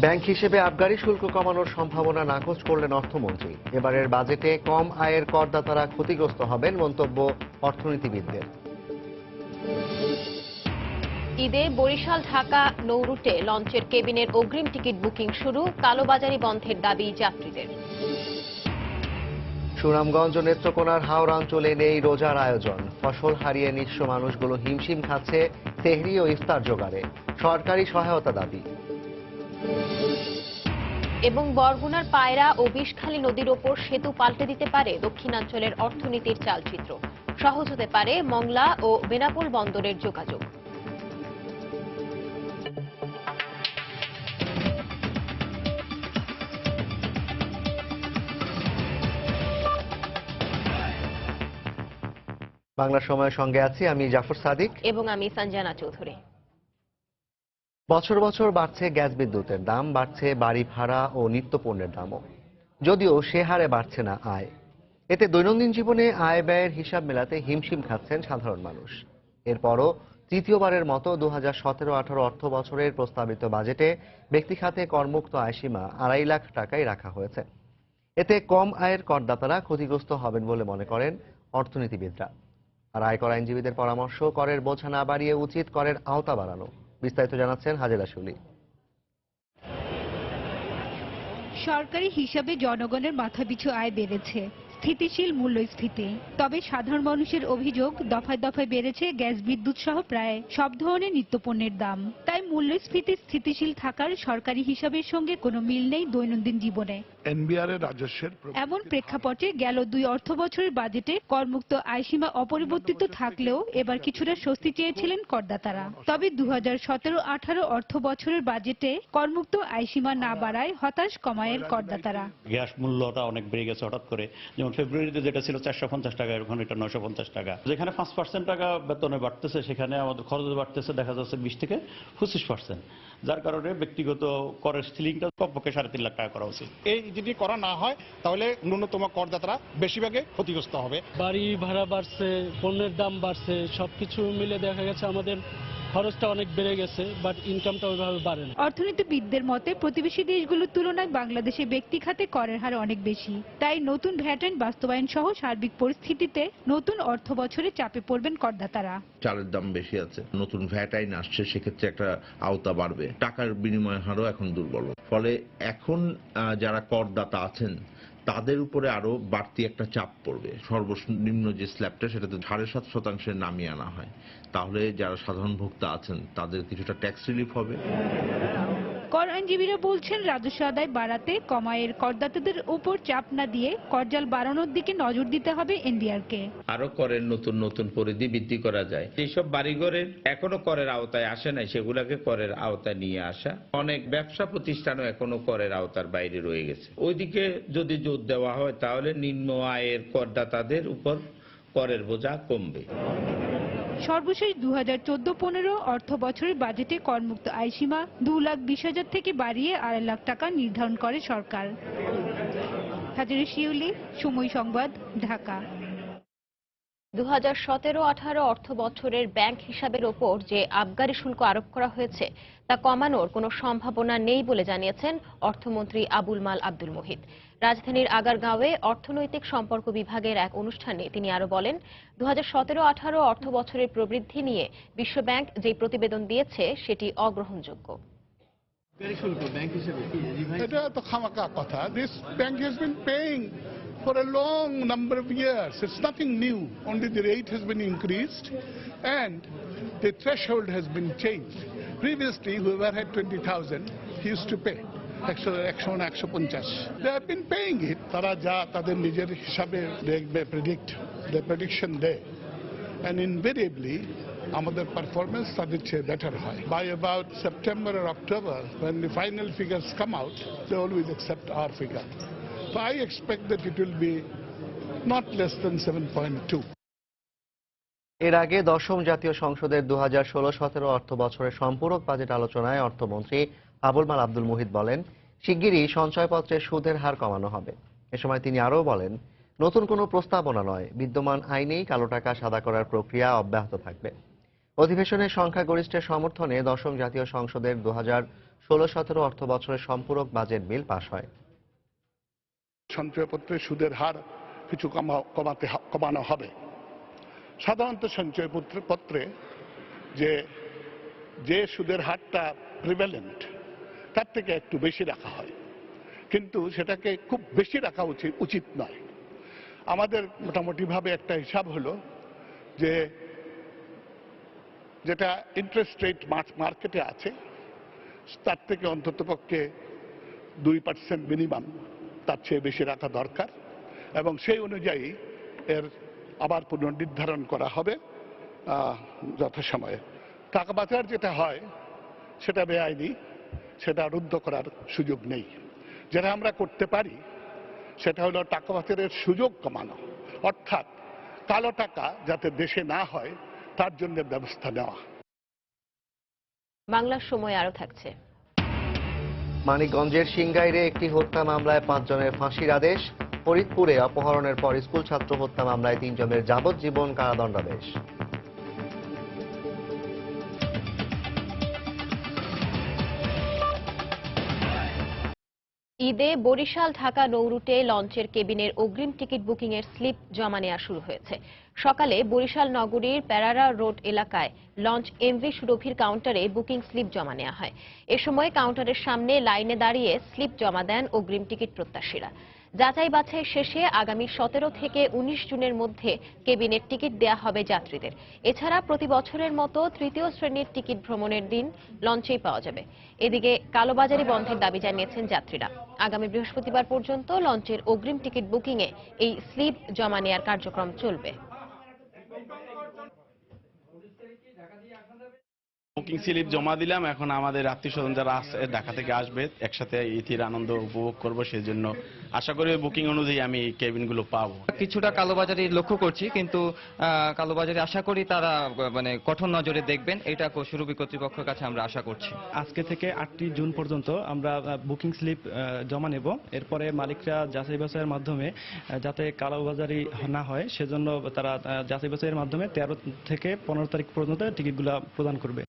Bank হিসেবে আবগারি শুল্ক কমানোর সম্ভাবনা নাকচ করলেন অর্থমন্ত্রী। এবারের বাজেটে কম আয়ের করদাতারা ক্ষতিগ্রস্ত হবেন মন্তব্য অর্থনীতিবিদদের। ঈদে বরিশাল ঢাকা নৌরুটে লঞ্চের কেবিনের অগ্রিম টিকিট বুকিং শুরু, কালোবাজারি বন্ধের দাবি যাত্রীদের। সুনামগঞ্জ ও নেত্রকোনার হাওড়া অঞ্চলে নেই রোজার আয়োজন। ফসল হারিয়ে নিঃস্ব মানুষগুলো হিমশিম খাচ্ছে সেহরি ও ইফতার জোগাড়ে। সরকারি সহায়তা দাবি। এবং বরগুনার পায়রা ও বিষখালী নদীর ওপর সেতু পাল্টে দিতে পারে দক্ষিণাঞ্চলের অর্থনীতির চালচিত্র। সহজ হতে পারে মংলা ও বেনাপোল বন্দরের যোগাযোগ। বাংলা সময়ের সঙ্গে আছি আমি জাফর সাদিক এবং আমি সঞ্জনা চৌধুরী। বছর বছর বাড়ছে গ্যাস বিদ্যুতের দাম, বাড়ছে বাড়ি ভাড়া ও নিত্যপণ্যের দামও, যদিও সে হারে বাড়ছে না আয়। এতে দৈনন্দিন জীবনে আয় ব্যয়ের হিসাব মেলাতে হিমশিম খাচ্ছেন সাধারণ মানুষ। এরপরও তৃতীয়বারের মতো 2017-18 অর্থ বছরের প্রস্তাবিত বাজেটে ব্যক্তি খাতে করমুক্ত আয়সীমা 2.5 লাখ টাকাই রাখা হয়েছে। এতে কম আয়ের করদাতারা ক্ষতিগ্রস্ত হবেন বলে মনে করেন অর্থনীতিবিদরা। আর আয়কর আইনজীবীদের পরামর্শ, করের বোঝা না বাড়িয়ে উচিত করের আওতা বাড়ানো। বিস্তারিত জানাচ্ছেন হাজেরা শুলি। সরকারি হিসাবে জনগণের মাথাপিছু আয় বেড়েছে, স্থিতিশীল মূল্যস্ফীতি। তবে সাধারণ মানুষের অভিযোগ, দফায় দফায় বেড়েছে গ্যাস বিদ্যুৎ সহ প্রায় সব ধরনের নিত্যপণ্যের দাম। তাই মূল্যস্ফীতি স্থিতিশীল থাকার সরকারি হিসাবের সঙ্গে কোনো মিল নেই দৈনন্দিন জীবনে। এমন প্রেক্ষাপটে গেল 2 অর্থ বছরের বাজেটে করমুক্ত আয়সীমা অপরিবর্তিত থাকলেও এবার কিছুটা স্বস্তি চেয়েছিলেন করদাতারা। তবে 2017-18 অর্থ বছরের বাজেটে করমুক্ত আয়সীমা না বাড়ায় হতাশ কমায়ের করদাতারা। গ্যাস মূল্যটা অনেক বেড়ে গেছে হঠাৎ করে, যেমন ফেব্রুয়ারিতে যেটা ছিল 450 টাকা, এখন এটা 950 টাকা। যেখানে 5% টাকা বেতনে বাড়তেছে, সেখানে আমাদের খরচ বাড়তেছে দেখা যাচ্ছে 20 থেকে 25%, যার কারণে ব্যক্তিগত করের সিলিংটা কমপক্ষে 3.5 লাখ টাকা করা উচিত। এই যদি করা না হয় তাহলে ন্যূনতম করদাতারা বেশিরভাগে ক্ষতিগ্রস্ত হবে। বাড়ি ভাড়া বাড়ছে, পণ্যের দাম বাড়ছে, সবকিছু মিলে দেখা গেছে আমাদের খরচটা অনেক বেড়ে গেছে, বাট ইনকামটা ওইভাবে বাড়ে না। অর্থনীতিবিদদের মতে প্রতিবেশী দেশগুলোর তুলনায় বাংলাদেশে ব্যক্তি খাতে করের হার অনেক বেশি। তাই নতুন ভ্যাট আইন বাস্তবায়ন সহ সার্বিক পরিস্থিতিতে নতুন অর্থ বছরে চাপে পড়বেন করদাতারা। চালের দাম বেশি আছে, নতুন ভ্যাট আইন আসছে, সেক্ষেত্রে একটা আওতা বাড়বে। টাকার বিনিময় হারও এখন দুর্বল, ফলে এখন যারা করদাতা আছেন তাদের উপরে আরো বাড়তি একটা চাপ পড়বে। সর্বনিম্ন যে স্ল্যাবটা সেটাতে 7.5% নামিয়ে আনা হয়, তাহলে যারা সাধারণ ভোক্তা আছেন তাদের কিছুটা ট্যাক্স রিলিফ হবে। কর আইনজীবীরা বলছেন, রাজস্ব আদায় বাড়াতে কমায়ের করদাতাদের উপর চাপ না দিয়ে করজাল বাড়ানোর দিকে নজর দিতে হবে এনবিআরকে। আরো করের নতুন নতুন পরিধি বৃদ্ধি করা যায়। যেসব বাড়িঘরের এখনো করের আওতায় আসে নাই সেগুলাকে করের আওতায় নিয়ে আসা। অনেক ব্যবসা প্রতিষ্ঠানও এখনো করের আওতার বাইরে রয়ে গেছে। ওইদিকে যদি জোর দেওয়া হয় তাহলে নিম্ন আয়ের করদাতাদের উপর করের বোঝা কমবে। সর্বশেষ 2014-15 অর্থ বছরের বাজেটে করমুক্ত আয়সীমা 2,20,000 থেকে বাড়িয়ে 2.5 লাখ টাকা নির্ধারণ করে সরকার। হাজেরা শিউলি, সময় সংবাদ, ঢাকা। 2017-18 অর্থ বছরের ব্যাংক হিসাবের ওপর যে আবগারি শুল্ক আরোপ করা হয়েছে তা কমানোর কোনো সম্ভাবনা নেই বলে জানিয়েছেন অর্থমন্ত্রী আবুল মাল আব্দুল মুহিত। রাজধানীর আগারগাঁওয়ে অর্থনৈতিক সম্পর্ক বিভাগের এক অনুষ্ঠানে তিনি আরো বলেন, 2017-18 অর্থ বছরের প্রবৃদ্ধি নিয়ে বিশ্বব্যাংক যে প্রতিবেদন দিয়েছে সেটি অগ্রহণযোগ্য। এটা তো খামাকা কথা। This bank has been paying for a long number of years. It's nothing new. Only the rate has been increased and the threshold has been changed. Previously, whoever had 20,000, he used to pay 150. They have been paying it. তারা যা তাদের নিজের হিসাবে দেখবে, the prediction দেয়, and invariably আমাদের performance তাদের চেয়ে বেটার হয়। By about September or October, when the final figures come out, they always accept our figure. So I expect that it will be not less than 7.2. এর আগে 10ম জাতীয় সংসদের 2016-17 অর্থ বছরের সম্পূরক বাজেট আলোচনায় অর্থমন্ত্রী আবুল মাল আব্দুল মুহিত বলেন, শিগগিরই সঞ্চয়পত্রের সুদের হার কমানো হবে। এ সময় তিনি আরও বলেন, নতুন কোনো প্রস্তাবনা নয়, বিদ্যমান আইনেই কালো টাকা সাদা করার প্রক্রিয়া অব্যাহত থাকবে। অধিবেশনে সংখ্যাগরিষ্ঠের সমর্থনে দশম জাতীয় সংসদের 2016-17 অর্থ বছরের সম্পূরক বাজেট বিল পাশ হয়। সঞ্চয়পত্রের সুদের হার কিছু কমানো হবে। সাধারণত সঞ্চয়পত্রে যে সুদের হারটা প্রিভ্যালেন্ট তার থেকে একটু বেশি রাখা হয়, কিন্তু সেটাকে খুব বেশি রাখা উচিত নয়। আমাদের মোটামুটিভাবে একটা হিসাব হলো যে যেটা ইন্টারেস্ট রেট মার্কেটে আছে তার থেকে অন্ততপক্ষে 2% মিনিমাম, তার চেয়ে বেশি রাখা দরকার, এবং সেই অনুযায়ী এর আবার পুনর্নির্ধারণ করা হবে যথাসময়ে। টাকা পাচার যেটা হয় সেটা বেআইনি, সেটা রুদ্ধ করার সুযোগ নেই। যেটা আমরা করতে পারি সেটা হলো টাকা পাচারের সুযোগ কমানো, অর্থাৎ কালো টাকা যাতে দেশে না হয় তার জন্য ব্যবস্থা নেওয়া। বাংলার সময় আরো থাকছে। মানিকগঞ্জের সিংগাইরে একটি হত্যা মামলায় 5 জনের ফাঁসির আদেশ। ফরিদপুরে অপহরণের পর স্কুল ছাত্র হত্যা মামলায় 3 জনের যাবজ্জীবন কারাদণ্ডাদেশ। ঈদে বরিশাল ঢাকা নৌরুটে লঞ্চের কেবিনের অগ্রিম টিকিট বুকিং এর স্লিপ জমা নেওয়া শুরু হয়েছে। সকালে বরিশাল নগরীর প্যারারা রোড এলাকায় লঞ্চ এমভি সুরভির কাউন্টারে বুকিং স্লিপ জমা নেওয়া হয়। এ সময় কাউন্টারের সামনে লাইনে দাঁড়িয়ে স্লিপ জমা দেন অগ্রিম টিকিট প্রত্যাশীরা। যাচাই বাছাই শেষে আগামী 17 থেকে 19 জুনের মধ্যে কেবিনের টিকিট দেয়া হবে যাত্রীদের। এছাড়া প্রতি বছরের মতো তৃতীয় শ্রেণীর টিকিট ভ্রমণের দিন লঞ্চেই পাওয়া যাবে। এদিকে কালোবাজারি বন্ধের দাবি জানিয়েছেন যাত্রীরা। আগামী বৃহস্পতিবার পর্যন্ত লঞ্চের অগ্রিম টিকিট বুকিংয়ে এই স্লিপ জমা নেওয়ার কার্যক্রম চলবে। বুকিং স্লিপ জমা দিলাম, এখন আমাদের আত্মীয় স্বজন যারা আছে ঢাকা থেকে আসবে, একসাথে ঈদের আনন্দ উপভোগ করব, সেই জন্য আশা করি বুকিং অনুযায়ী আমি কেবিনগুলো পাবো। কিছুটা কালোবাজারি লক্ষ্য করছি, কিন্তু কালোবাজারি আশা করি তারা মানে কঠোর নজরে দেখবেন, এটা সুরভি কর্তৃপক্ষের কাছে আমরা আশা করছি। আজকে থেকে 8 জুন পর্যন্ত আমরা বুকিং স্লিপ জমা নেব। এরপরে মালিকরা যাচাই বাছাইয়ের মাধ্যমে যাতে কালোবাজারি না হয় সেজন্য তারা যাচাই বাছাইয়ের মাধ্যমে 13 থেকে 15 তারিখ পর্যন্ত টিকিটগুলো প্রদান করবে।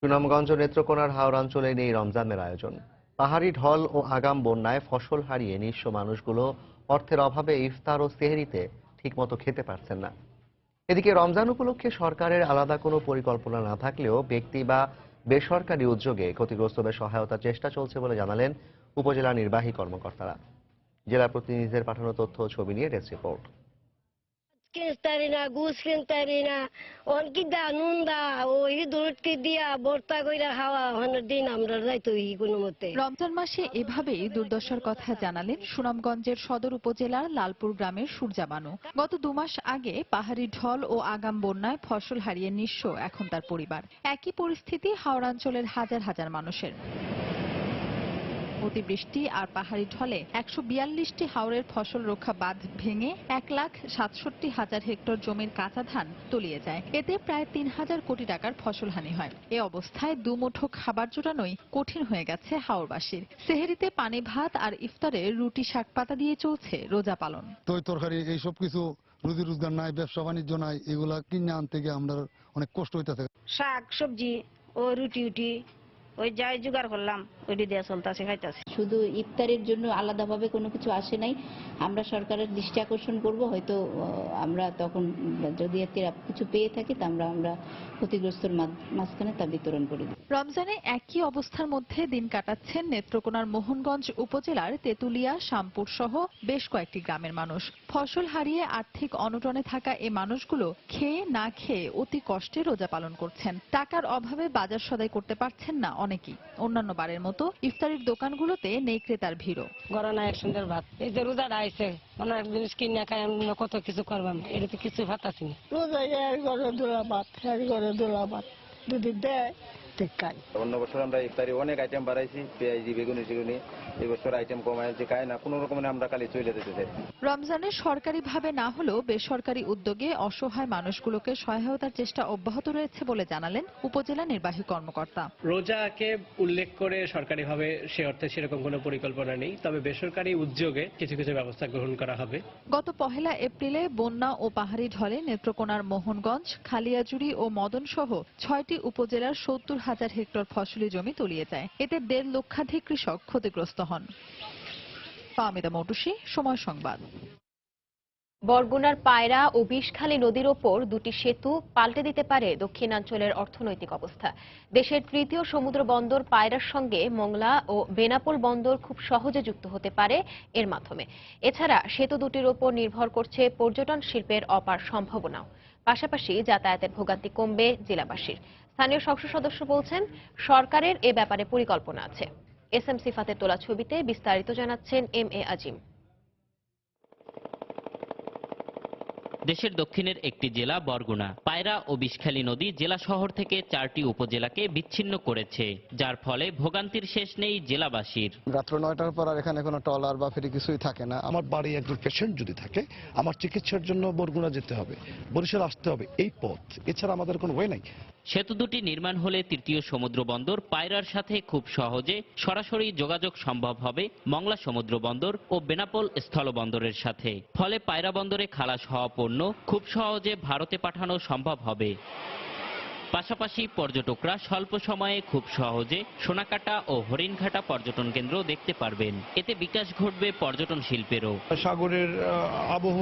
সুনামগঞ্জ ও নেত্রকোনার হাওড়াঞ্চলে নেই রমজানের আয়োজন। পাহাড়ি ঢল ও আগাম বন্যায় ফসল হারিয়ে নিঃস্ব মানুষগুলো অর্থের অভাবে ইফতার ও সেহরিতে ঠিকমতো খেতে পারছেন না। এদিকে রমজান উপলক্ষে সরকারের আলাদা কোনো পরিকল্পনা না থাকলেও ব্যক্তি বা বেসরকারি উদ্যোগে ক্ষতিগ্রস্তদের সহায়তার চেষ্টা চলছে বলে জানালেন উপজেলা নির্বাহী কর্মকর্তারা। জেলা প্রতিনিধিদের পাঠানো তথ্য ও ছবি নিয়ে ডেস্ক রিপোর্ট। কিনতারি না, গুছ কিনতারি না, অনকি দা নুন দা ওই দুধকে দিয়া ভর্তা কইরা খাওয়া হনের দিন আমরা যাইতো কোনো মতে। রমজান মাসে এভাবেই দুর্দশার কথা জানালেন সুনামগঞ্জের সদর উপজেলার লালপুর গ্রামের সূর্যা বানু। গত 2 মাস আগে পাহাড়ি ঢল ও আগাম বন্যায় ফসল হারিয়ে নিঃস্ব এখন তার পরিবার। একই পরিস্থিতি হাওড়াঞ্চলের হাজার হাজার মানুষের। অতিবৃষ্টি আর পাহাড়ি ঢলে 142টি হাওরের ফসল রক্ষা বাঁধ ভেঙে 1,67,000 হেক্টর জমির কাঁচা ধান তলিয়ে যায়। এতে প্রায় 3,000 কোটি টাকার ফসলহানি হয়। এ অবস্থায় দুমুঠো খাবার জোটানোই কঠিন হয়ে গেছে হাওরবাসীর। সেহরিতে পানি ভাত আর ইফতারে রুটি শাক পাতা দিয়ে চলছে রোজা পালন। তৈ তরকারি এইসব কিছু রুজি রোজগার নাই, ব্যবসা বাণিজ্য নাই, এগুলা কিনে আনতে গিয়ে আমরা অনেক কষ্ট হইতেছে। শাক সবজি ও রুটি ওই যাই জোগাড় করলাম ওইটি দিয়ে চলতেছে খাইতেছে। শুধু ইফতারের জন্য আলাদাভাবে কোনো কিছু আসে নাই। আমরা সরকারের দৃষ্টি আকর্ষণ করব, হয়তো আমরা তখন যদি কিছু পেয়ে থাকি তা আমরা ক্ষতিগ্রস্তর মাঝখানে তা বিতরণ করি। রমজানে একই অবস্থার মধ্যে দিন কাটাচ্ছেন নেত্রকোনার মোহনগঞ্জ উপজেলার তেতুলিয়া, শামপুর সহ বেশ কয়েকটি গ্রামের মানুষ। ফসল হারিয়ে আর্থিক অনটনে থাকা এ মানুষগুলো খেয়ে না খেয়ে অতি কষ্টে রোজা পালন করছেন। টাকার অভাবে বাজার সদাই করতে পারছেন না অনেকেই। অন্যান্য বারের মতো ইফতারির দোকানগুলোতে নেই ক্রেতার ভিড়ও। গরনা এক সুন্দর ভাত, এই যে রোজাটা আইছে অনেক জিনিস কিনে খাই, আমরা কত কিছু করবাম, এটা তো কিছু ভাত আছে না। রোজা ঘরে দোলা ভাত, ঘরে দোলা ভাত যদি দেয় প্রত্যেক খাই। অন্য বছর আমরা ইফতারি অনেক আইটেম বাড়াইছি, পেঁয়াজি বেগুনি টেগুনি, এই বছর আইটেম কমাইছি, খাই না কোনো রকমের আমরা খালি চলে যেতে চাই। রমজানে সরকারিভাবে না হলেও বেসরকারি উদ্যোগে অসহায় মানুষগুলোকে সহায়তার চেষ্টা অব্যাহত রয়েছে বলে জানালেন উপজেলা নির্বাহী কর্মকর্তা। রোজাকে উল্লেখ করে সরকারিভাবে সে অর্থে সেরকম কোনো পরিকল্পনা নেই, তবে বেসরকারি উদ্যোগে কিছু কিছু ব্যবস্থা গ্রহণ করা হবে। গত 1 এপ্রিলে বন্যা ও পাহাড়ি ঢলে নেত্রকোনার মোহনগঞ্জ, খালিয়াজুড়ি ও মদন সহ 6টি উপজেলার 70,000 হেক্টর ফসলি জমি তলিয়ে যায়। এতে 1.5 লক্ষাধিক কৃষক ক্ষতিগ্রস্ত হন। ফাহমিদা মৌটুসী, সময় সংবাদ। বরগুনার পায়রা ও বিষখালী নদীর ওপর দুটি সেতু পাল্টে দিতে পারে দক্ষিণাঞ্চলের অর্থনৈতিক অবস্থা। দেশের তৃতীয় সমুদ্র বন্দর পায়রার সঙ্গে মংলা ও বেনাপোল বন্দর খুব সহজে যুক্ত হতে পারে এর মাধ্যমে। এছাড়া সেতু দুটির ওপর নির্ভর করছে পর্যটন শিল্পের অপার সম্ভাবনাও। পাশাপাশি যাতায়াতের ভোগান্তি কমবে জেলাবাসীর। স্থানীয় সংসদ সদস্য বলছেন, সরকারের এ ব্যাপারে পরিকল্পনা আছে। এসএম সিফাতের তোলা ছবিতে বিস্তারিত জানাচ্ছেন এম.এ. আজিম। দেশের দক্ষিণের একটি জেলা বরগুনা পায়রা ও বিষখালী নদী জেলা শহর থেকে 4টি উপজেলাকে বিচ্ছিন্ন করেছে, যার ফলে ভোগান্তির শেষ নেই জেলাবাসীর। রাত্র 9টার পর আর এখানে কোনো টলার বা ফেরি কিছুই থাকে না। আমার বাড়ি একজন পেশেন্ট যদি থাকে, আমার চিকিৎসার জন্য বরগুনা যেতে হবে, বরিশাল আসতে হবে, এই পথ এছাড়া আমাদের কোনো ওয়ে নাই। সেতু দুটি নির্মাণ হলে তৃতীয় সমুদ্র বন্দর পায়রার সাথে খুব সহজে সরাসরি যোগাযোগ সম্ভব হবে মংলা সমুদ্র বন্দর ও বেনাপোল স্থলবন্দরের সাথে। ফলে পায়রা বন্দরে খালাস হওয়া পণ্য খুব সহজে ভারতে পাঠানো সম্ভব হবে। পাশাপাশি পর্যটকরা স্বল্প সময়ে খুব সহজে সোনাকাটা ও হরিণঘাটা পর্যটন কেন্দ্র দেখতে পারবেন। এতে বিকাশ ঘটবে পর্যটন শিল্পেরও। সাগরের আবহ,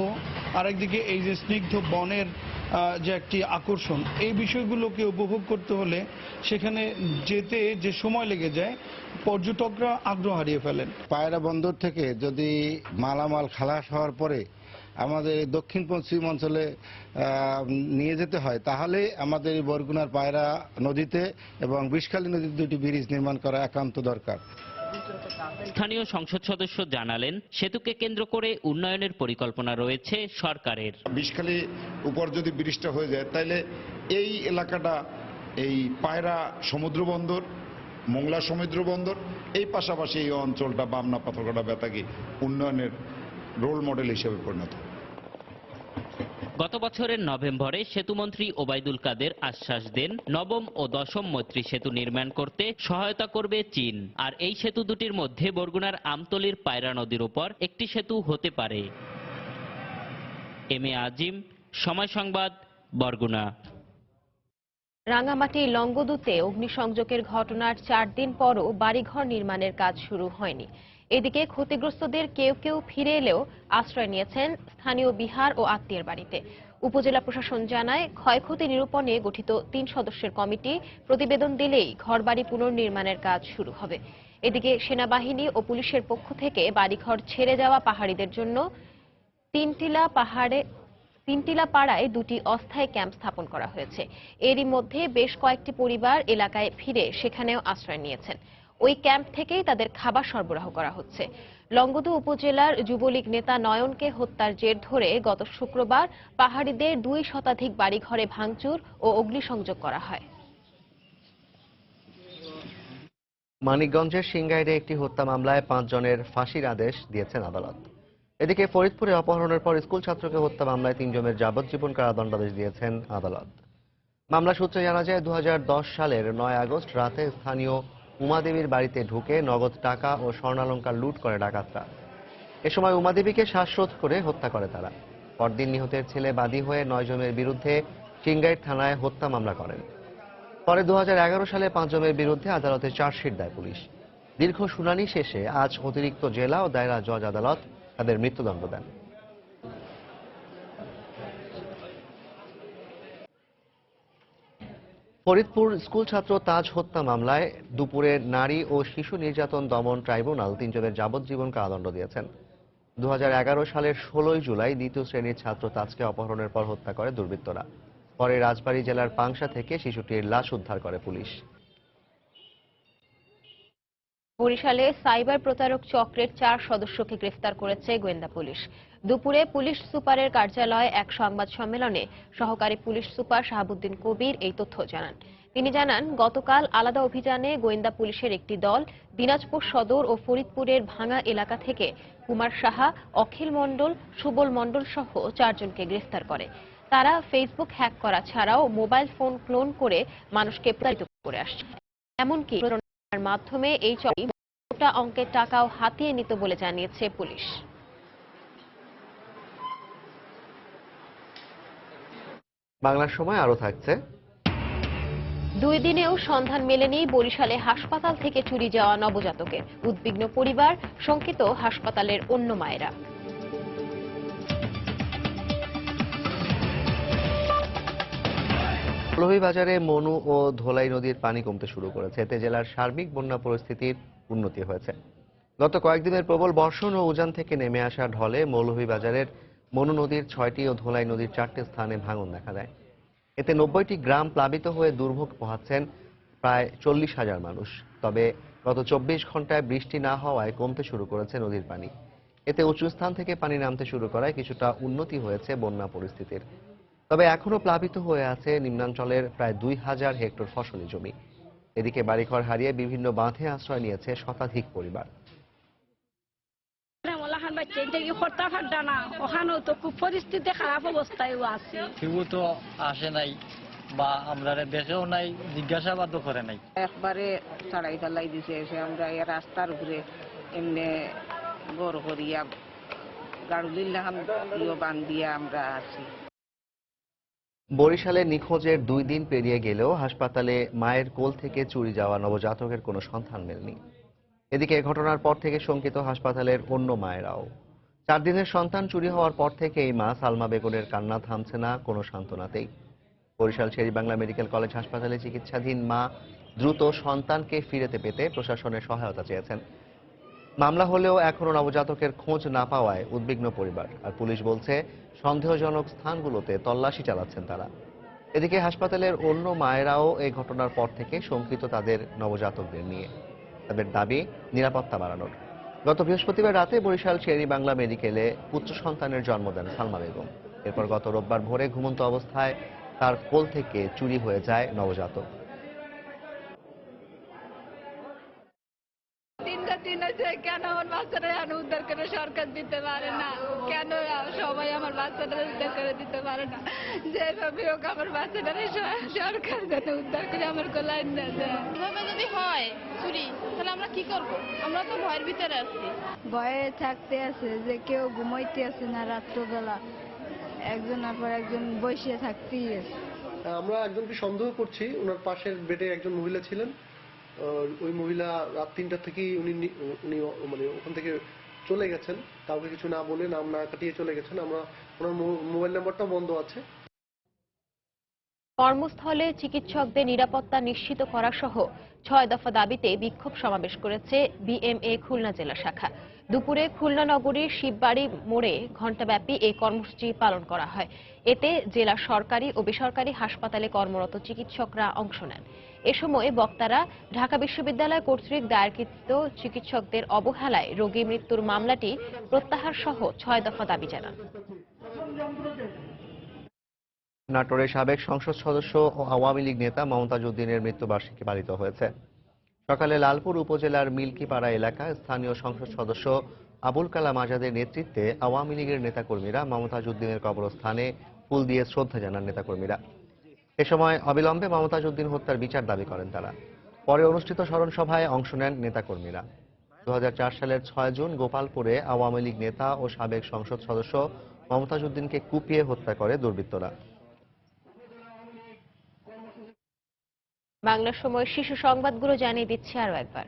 আরেকদিকে এই যে স্নিগ্ধ বনের যে একটি আকর্ষণ, এই বিষয়গুলোকে উপভোগ করতে হলে সেখানে যেতে যে সময় লেগে যায়, পর্যটকরা আগ্রহ হারিয়ে ফেলেন। পায়রা বন্দর থেকে যদি মালামাল খালাস হওয়ার পরে আমাদের দক্ষিণ পশ্চিম অঞ্চলে নিয়ে যেতে হয়, তাহলে আমাদের বরগুনার পায়রা নদীতে এবং বিষখালী নদীতে দুটি ব্রিজ নির্মাণ করা একান্ত দরকার। স্থানীয় সংসদ সদস্য জানালেন, সেতুকে কেন্দ্র করে উন্নয়নের পরিকল্পনা রয়েছে সরকারের। বিষখালী উপর যদি ব্রিজটা হয়ে যায়, তাহলে এই এলাকাটা এই পায়রা সমুদ্র বন্দর, মংলা সমুদ্র বন্দর, এই পাশাপাশি এই অঞ্চলটা বামনা পাথরঘাটা বেতাগী উন্নয়নের রোল মডেল হিসেবে পরিণত। গত বছরের নভেম্বরে সেতুমন্ত্রী ওবায়দুল কাদের আশ্বাস দেন, নবম ও দশম মৈত্রী সেতু নির্মাণ করতে সহায়তা করবে চীন। আর এই সেতু দুটির মধ্যে বরগুনার আমতলীর পায়রা নদীর উপর একটি সেতু হতে পারে। এম.এ. আজিম, সময় সংবাদ, বরগুনা। রাঙ্গামাটি লংগদুতে অগ্নিসংযোগের ঘটনার 4 দিন পরও বাড়িঘর নির্মাণের কাজ শুরু হয়নি। এদিকে ক্ষতিগ্রস্তদের কেউ কেউ ফিরে এলেও আশ্রয় নিয়েছেন স্থানীয় বিহার ও আত্মীয়ের বাড়িতে। উপজেলা প্রশাসন জানায়, ক্ষয়ক্ষতি নিরূপণে গঠিত 3 সদস্যের কমিটি প্রতিবেদন দিলেই ঘরবাড়ি পুনর্নির্মাণের কাজ শুরু হবে। এদিকে সেনাবাহিনী ও পুলিশের পক্ষ থেকে বাড়িঘর ছেড়ে যাওয়া পাহাড়িদের জন্য তিনটিলা পাড়ায় 2টি অস্থায়ী ক্যাম্প স্থাপন করা হয়েছে। এরই মধ্যে বেশ কয়েকটি পরিবার এলাকায় ফিরে সেখানেও আশ্রয় নিয়েছেন। ওই ক্যাম্প থেকেই তাদের খাবার সরবরাহ করা হচ্ছে। লংগদু উপজেলার যুবলীগ নেতা নয়নকে হত্যার জের ধরে গত শুক্রবার পাহাড়িদের 2 শতাধিক বাড়িঘরে ভাঙচুর ও অগ্নিসংযোগ করা হয়। মানিকগঞ্জের সিংগাইরে একটি হত্যা মামলায় 5 জনের ফাঁসির আদেশ দিয়েছেন আদালত। এদিকে ফরিদপুরে অপহরণের পর স্কুল ছাত্রকে হত্যা মামলায় 3 জনের যাবজ্জীবন কারাদণ্ডাদেশ দিয়েছেন আদালত। মামলা সূত্রে জানা যায়, 2010 সালের 9 আগস্ট রাতে স্থানীয় উমাদেবীর বাড়িতে ঢুকে নগদ টাকা ও স্বর্ণালংকার লুট করে ডাকাতরা। এ সময় উমাদেবীকে শ্বাসরোধ করে হত্যা করে তারা। পরদিন নিহতের ছেলে বাদী হয়ে 9 জনের বিরুদ্ধে সিংগাইর থানায় হত্যা মামলা করেন। পরে 2011 সালে 5 জনের বিরুদ্ধে আদালতে চার্জশিট দেয় পুলিশ। দীর্ঘ শুনানি শেষে আজ অতিরিক্ত জেলা ও দায়রা জজ আদালত তাদের মৃত্যুদণ্ড দেন। ফরিদপুর স্কুল ছাত্র তাজ হত্যা মামলায় দুপুরে নারী ও শিশু নির্যাতন দমন ট্রাইব্যুনাল 3 জনের যাবজ্জীবন কারাদণ্ড দিয়েছেন। 2011 সালের 16 জুলাই দ্বিতীয় শ্রেণীর ছাত্র তাজকে অপহরণের পর হত্যা করে দুর্বৃত্তরা। পরে রাজবাড়ী জেলার পাংশা থেকে শিশুটির লাশ উদ্ধার করে পুলিশ। বরিশালে সাইবার প্রতারক চক্রের 4 সদস্যকে গ্রেফতার করেছে গোয়েন্দা পুলিশ। দুপুরে পুলিশ সুপারের কার্যালয়ে এক সংবাদ সম্মেলনে সহকারী পুলিশ সুপার শাহাবুদ্দিন কবির এই তথ্য জানান। তিনি জানান, গতকাল আলাদা অভিযানে গোয়েন্দা পুলিশের একটি দল দিনাজপুর সদর ও ফরিদপুরের ভাঙা এলাকা থেকে কুমার সাহা, অখিল মণ্ডল, সুবল মণ্ডল সহ 4 জনকে গ্রেফতার করে। তারা ফেসবুক হ্যাক করা ছাড়াও মোবাইল ফোন ক্লোন করে মানুষকে প্রতারিত করে আসছে। এমনকি প্রতারণার মাধ্যমে এই চক্রটি মোটা অঙ্কের টাকাও হাতিয়ে নিত বলে জানিয়েছে পুলিশ। বাংলার সময় আরো থাকছে। 2 দিনেও সন্ধান মেলেনি বরিশালে হাসপাতাল থেকে চুরি যাওয়া নবজাতকের। উদ্বিগ্ন পরিবার, শঙ্কিত হাসপাতালের অন্য মায়েরা। মৌলভীবাজারে মনু ও ধোলাই নদীর পানি কমতে শুরু করেছে। এতে জেলার সার্বিক বন্যা পরিস্থিতির উন্নতি হয়েছে। গত কয়েকদিনের প্রবল বর্ষণ ও উজান থেকে নেমে আসা ঢলে মৌলভীবাজারের মনু নদীর 6টি ও ধোলাই নদীর 4টি স্থানে ভাঙন দেখা দেয়। এতে 90টি গ্রাম প্লাবিত হয়ে দুর্ভোগ পোহাচ্ছেন প্রায় 40,000 মানুষ। তবে গত 24 ঘন্টায় বৃষ্টি না হওয়ায় কমতে শুরু করেছে নদীর পানি। এতে উঁচু স্থান থেকে পানি নামতে শুরু করায় কিছুটা উন্নতি হয়েছে বন্যা পরিস্থিতির। তবে এখনো প্লাবিত হয়ে আছে নিম্নাঞ্চলের প্রায় 2000 হেক্টর ফসলি জমি। এদিকে বাড়িঘর হারিয়ে বিভিন্ন বাঁধে আশ্রয় নিয়েছে শতাধিক পরিবার। ওখানেও তো খুব পরিস্থিতি খারাপ অবস্থায় আছে। কেউ তো আসে নাই বা আমরা দেখেও নাই, জিজ্ঞাসাবাদও করে নাই। একবারে ছাড়াই ফেলাই দিছে এসে আমরা এই রাস্তার উপরে এমনি গড় করিয়া গাড়ুলিল্লাহান বান্ধিয়া আমরা আছি। বরিশালে নিখোঁজের 2 দিন পেরিয়ে গেলেও হাসপাতালে মায়ের কোল থেকে চুরি যাওয়া নবজাতকের কোনো সন্ধান মেলেনি। এদিকে এ ঘটনার পর থেকে শঙ্কিত হাসপাতালের অন্য মায়েরাও। 4 দিনের সন্তান চুরি হওয়ার পর থেকে এই মা সালমা বেগমের কান্না থামছে না কোনো সান্ত্বনাতেই। বরিশাল শের-ই-বাংলা মেডিকেল কলেজ হাসপাতালে চিকিৎসাধীন মা দ্রুত সন্তানকে ফিরেতে পেতে প্রশাসনের সহায়তা চেয়েছেন। মামলা হলেও এখনো নবজাতকের খোঁজ না পাওয়ায় উদ্বিগ্ন পরিবার। আর পুলিশ বলছে সন্দেহজনক স্থানগুলোতে তল্লাশি চালাচ্ছেন তারা। এদিকে হাসপাতালের অন্য মায়েরাও এই ঘটনার পর থেকে শঙ্কিত তাদের নবজাতকদের নিয়ে। তাদের দাবি নিরাপত্তা বাড়ানোর। গত বৃহস্পতিবার রাতে বরিশাল শের-ই-বাংলা মেডিকেলে পুত্র সন্তানের জন্ম দেন সালমা বেগম। এরপর গত রোববার ভোরে ঘুমন্ত অবস্থায় তার কোল থেকে চুরি হয়ে যায় নবজাতক। কেন আমার বাচ্চারা উদ্ধার করে সরকার দিতে পারে না? কেন সবাই আমার বাচ্চাটা উদ্ধার করে দিতে পারে না? যেভাবে হোক আমার বাচ্চাটা সরকার যাতে উদ্ধার করে আমার কোলায় না যায়। এভাবে যদি হয় চুরি, তাহলে আমরা কি করব? আমরা তো ভয়ের ভিতরে আছি। ভয়ে থাকতে আছে যে কেউ ঘুমাইতে আছে না, রাত্রবেলা একজনের পর একজন বসে থাকতেই আছে। আমরা একজনকে সন্দেহ করছি, ওনার পাশের বেডে একজন মহিলা ছিলেন। ওই মহিলা রাত 3টা থেকেই উনি মানে ওখান থেকে চলে গেছেন, কাউকে কিছু না বলে, নাম না কাটিয়ে চলে গেছেন। আমরা ওনার মোবাইল নাম্বারটা বন্ধ আছে। কর্মস্থলে চিকিৎসকদের নিরাপত্তা নিশ্চিত করা সহ 6 দফা দাবিতে বিক্ষোভ সমাবেশ করেছে বিএমএ খুলনা জেলা শাখা। দুপুরে খুলনা নগরীর শিববাড়ি মোড়ে ঘণ্টাব্যাপী এই কর্মসূচি পালন করা হয়। এতে জেলা সরকারি ও বেসরকারি হাসপাতালে কর্মরত চিকিৎসকরা অংশ নেন। এ সময় বক্তারা ঢাকা বিশ্ববিদ্যালয় কর্তৃক দায়েরকৃত চিকিৎসকদের অবহেলায় রোগী মৃত্যুর মামলাটি প্রত্যাহার সহ 6 দফা দাবি জানান। নাটোরের সাবেক সংসদ সদস্য ও আওয়ামী লীগ নেতা মমতাজ উদ্দিনের মৃত্যুবার্ষিকী পালিত হয়েছে। সকালে লালপুর উপজেলার মিল্কিপাড়া এলাকায় স্থানীয় সংসদ সদস্য আবুল কালাম আজাদের নেতৃত্বে আওয়ামী লীগের নেতাকর্মীরা মমতাজ উদ্দিনের কবরস্থানে ফুল দিয়ে শ্রদ্ধা জানান নেতাকর্মীরা। এ সময় অবিলম্বে মমতাজ উদ্দিন হত্যার বিচার দাবি করেন তারা। পরে অনুষ্ঠিত স্মরণ সভায় অংশ নেন নেতাকর্মীরা। 2004 সালের 6 জুন গোপালপুরে আওয়ামী লীগ নেতা ও সাবেক সংসদ সদস্য মমতাজ উদ্দিনকে কুপিয়ে হত্যা করে দুর্বৃত্তরা। বাংলার সময় শিশু সংবাদগুলো জানিয়ে দিচ্ছে আরো একবার।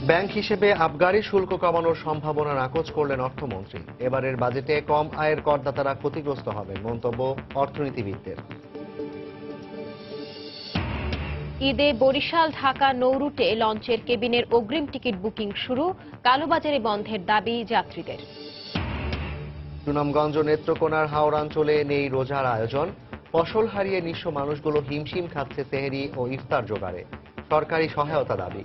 ব্যাংক হিসেবে আবগারি শুল্ক কমানোর সম্ভাবনা নাকচ করলেন অর্থমন্ত্রী। এবারের বাজেটে কম আয়ের করদাতারা ক্ষতিগ্রস্ত হবেন, মন্তব্য অর্থনীতিবিদদের। ঈদে বরিশাল ঢাকা নৌরুটে লঞ্চের কেবিনের অগ্রিম টিকিট বুকিং শুরু, কালোবাজারে বন্ধের দাবি যাত্রীদের। সুনামগঞ্জ নেত্রকোনার হাওড়াঞ্চলে নেই রোজার আয়োজন, ফসল হারিয়ে নিঃস্ব মানুষগুলো হিমশিম খাচ্ছে সেহরি ও ইফতার জোগাড়ে, সরকারি সহায়তা দাবি।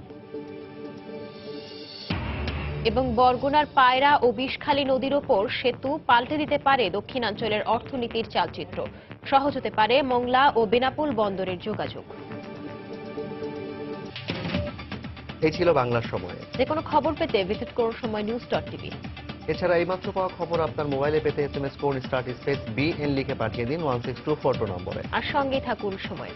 এবং বরগুনার পায়রা ও বিষখালী নদীর ওপর সেতু পাল্টে দিতে পারে দক্ষিণাঞ্চলের অর্থনীতির চালচিত্র। সহজ হতে পারে মংলা ও বেনাপোল বন্দরের যোগাযোগ। এই ছিল বাংলার সময়। যে কোনো খবর পেতে ভিজিট করুন সময়নিউজ.tv। এছাড়া এইমাত্র পাওয়া খবর আপনার মোবাইলে পেতে SMS করুন *BN লিখে পাঠিয়ে দিন 16242 নম্বরে। আর সঙ্গেই থাকুন সময়।